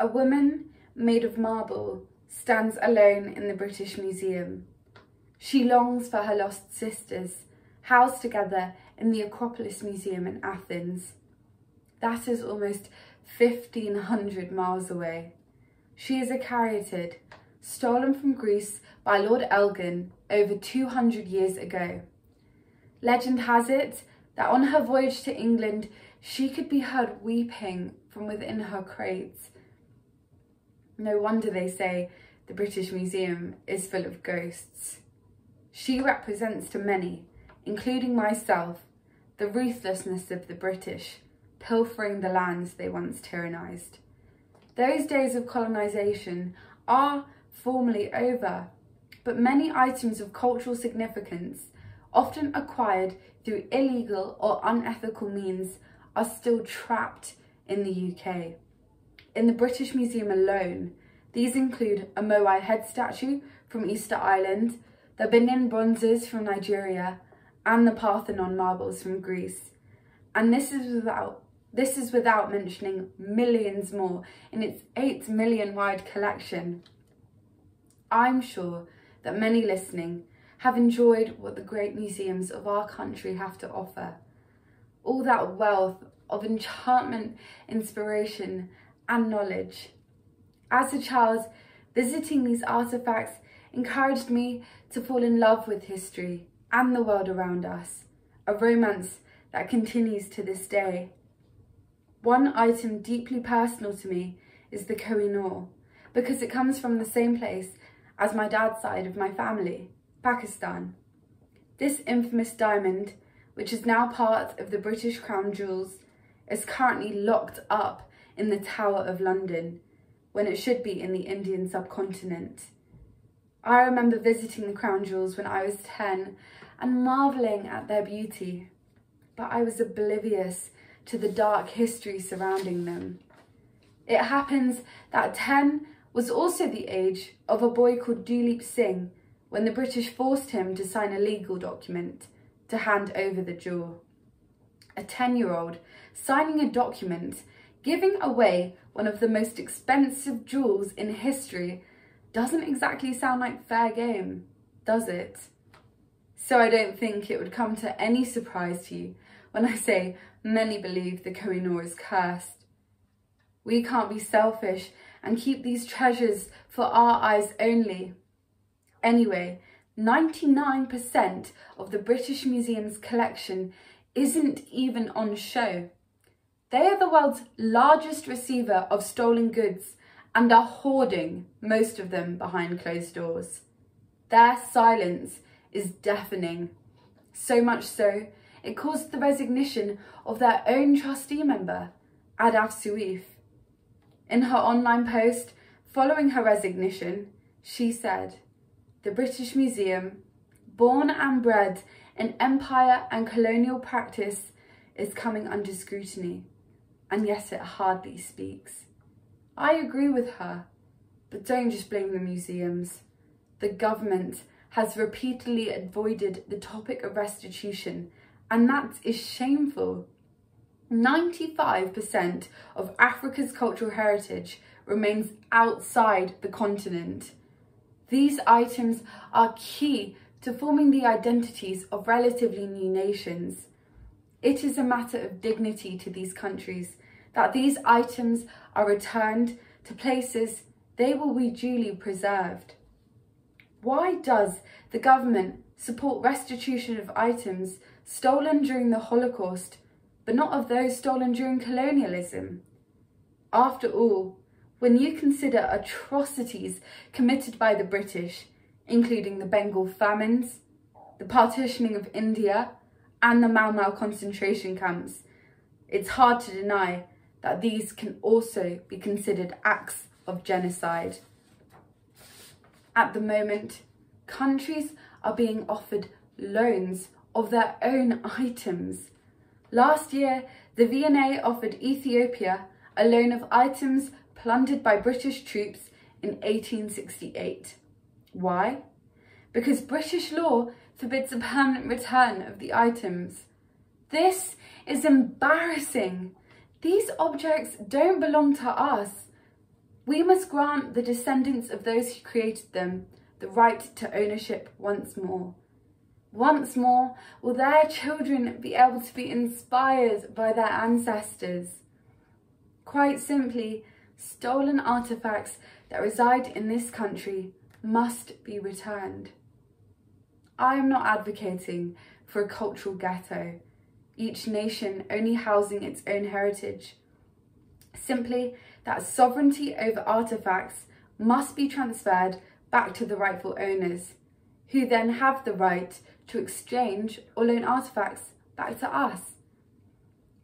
A woman made of marble stands alone in the British Museum. She longs for her lost sisters, housed together in the Acropolis Museum in Athens. That is almost 1,500 miles away. She is a caryatid, stolen from Greece by Lord Elgin over 200 years ago. Legend has it that on her voyage to England, she could be heard weeping from within her crates. No wonder they say the British Museum is full of ghosts. She represents to many, including myself, the ruthlessness of the British, pilfering the lands they once tyrannised. Those days of colonisation are formally over, but many items of cultural significance, often acquired through illegal or unethical means, are still trapped in the UK. In the British Museum alone, these include a Moai head statue from Easter Island, the Benin bronzes from Nigeria, and the Parthenon marbles from Greece. And this is without mentioning millions more in its 8 million wide collection. I'm sure that many listening have enjoyed what the great museums of our country have to offer. All that wealth of enchantment, inspiration, and knowledge. As a child, visiting these artefacts encouraged me to fall in love with history and the world around us, a romance that continues to this day. One item deeply personal to me is the colonial, because it comes from the same place as my dad's side of my family, Pakistan. This infamous diamond, which is now part of the British Crown Jewels, is currently locked up in the Tower of London, when it should be in the Indian subcontinent. I remember visiting the Crown Jewels when I was 10 and marvelling at their beauty, but I was oblivious to the dark history surrounding them. It happens that 10 was also the age of a boy called Duleep Singh when the British forced him to sign a legal document to hand over the jewel. A 10-year-old signing a document giving away one of the most expensive jewels in history doesn't exactly sound like fair game, does it? So I don't think it would come to any surprise to you when I say many believe the Kohinoor is cursed. We can't be selfish and keep these treasures for our eyes only. Anyway, 99% of the British Museum's collection isn't even on show. They are the world's largest receiver of stolen goods and are hoarding most of them behind closed doors. Their silence is deafening, so much so it caused the resignation of their own trustee member, Adaf Suif. In her online post following her resignation, she said, "The British Museum, born and bred in empire and colonial practice, is coming under scrutiny, and yet it hardly speaks." I agree with her, but don't just blame the museums. The government has repeatedly avoided the topic of restitution, and that is shameful. 95% of Africa's cultural heritage remains outside the continent. These items are key to forming the identities of relatively new nations. It is a matter of dignity to these countries that these items are returned to places they will be duly preserved. Why does the government support restitution of items stolen during the Holocaust, but not of those stolen during colonialism? After all, when you consider atrocities committed by the British, including the Bengal famines, the partitioning of India, and the Mau Mau concentration camps, it's hard to deny that these can also be considered acts of genocide. At the moment, countries are being offered loans of their own items. Last year, the V&A offered Ethiopia a loan of items plundered by British troops in 1868. Why? Because British law forbids a permanent return of the items. This is embarrassing. These objects don't belong to us. We must grant the descendants of those who created them the right to ownership once more. Once more will their children be able to be inspired by their ancestors. Quite simply, stolen artefacts that reside in this country must be returned. I am not advocating for a cultural ghetto, each nation only housing its own heritage. Simply that sovereignty over artefacts must be transferred back to the rightful owners, who then have the right to exchange or loan artefacts back to us.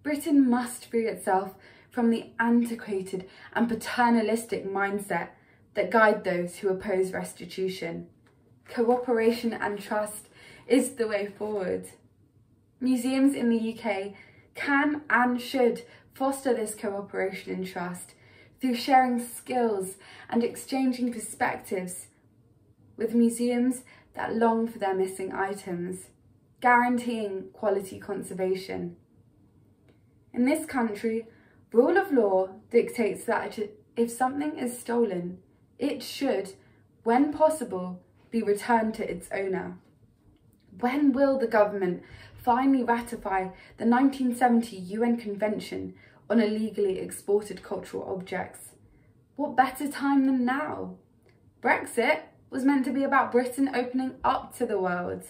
Britain must free itself from the antiquated and paternalistic mindset that guide those who oppose restitution. Cooperation and trust is the way forward. Museums in the UK can and should foster this cooperation and trust through sharing skills and exchanging perspectives with museums that long for their missing items, guaranteeing quality conservation. In this country, rule of law dictates that if something is stolen, it should, when possible, be returned to its owner. When will the government finally ratify the 1970 UN Convention on illegally exported cultural objects? What better time than now? Brexit was meant to be about Britain opening up to the world.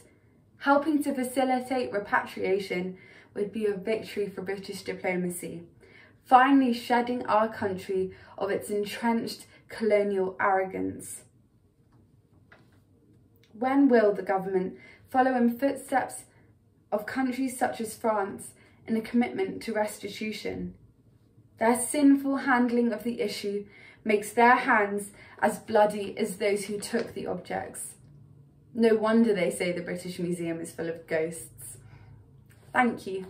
Helping to facilitate repatriation would be a victory for British diplomacy, finally shedding our country of its entrenched colonial arrogance. When will the government follow in footsteps of countries such as France in a commitment to restitution? Their sinful handling of the issue makes their hands as bloody as those who took the objects. No wonder they say the British Museum is full of ghosts. Thank you.